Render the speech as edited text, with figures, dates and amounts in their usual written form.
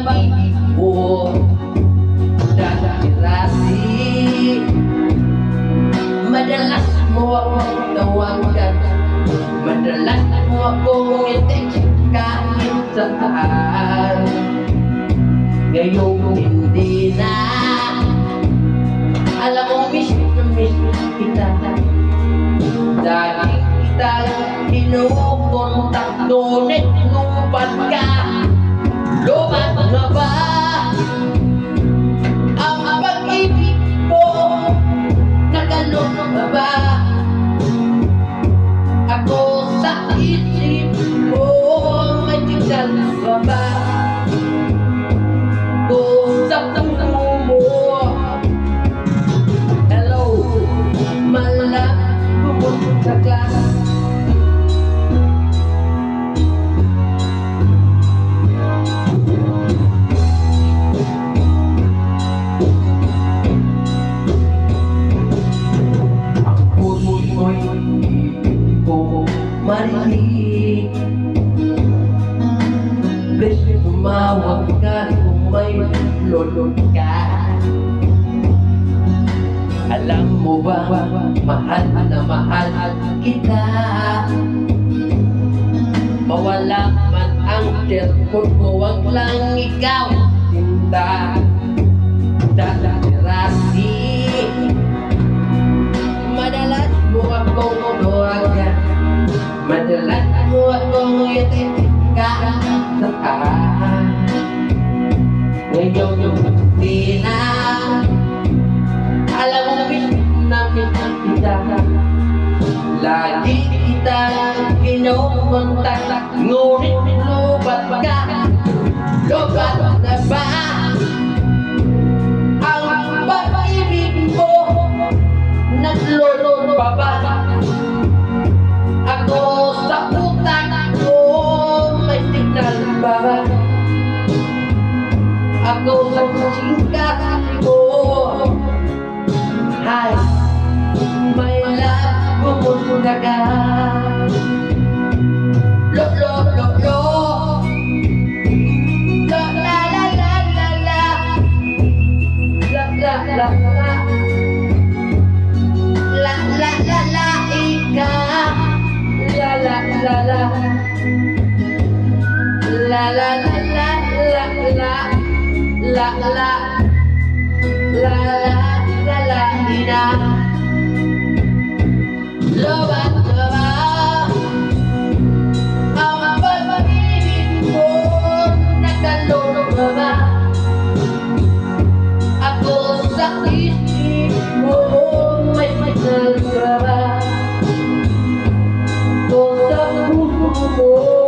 pag-ibig ko dati-rati. Madalas mo akong tawagan, madalas mo akong i-text kahit saan. Ngayong hindi na, alam mo miss kita. Dahil kita kinukontak, ngunit lumpat ka. Lumat na ba ang pag-ibig ko? Nagalok na ba ako sa isip mo? May tinggal pa ba ko sa puso mo? Hello, malam, pumunta ka. Marinig, please tumawag ka kung may lulod ka. Alam mo ba, mahal na mahal kita. Mawala man ang cellphone ko, wag lang ikaw sinta. Dati-rati, madalas mo akong tawagan, madalas mo akong i-text kahit saan. Ngayon yung hindi na, alam mo miss kita. Lagi kita kinukontak, ngunit lubat ka. Lubat na ba ang pag-ibig mo? Naglulod pa ba ako sa utak ko? May signal ba ba ako sa singkat ko? Hi, my love, pumunta ka. Lo, lo, lo, lo. La, la, la, la, la, la. La, la, la, la. La, la, la, la, ika. La, la, la, la. La, la, la, la, la, la. La, la. La, la. Lalakina, lobat na ba ang pag-ibig mo? Nagalulog na ba ako sa isip mo? May signal ka ba ko sa puso mo?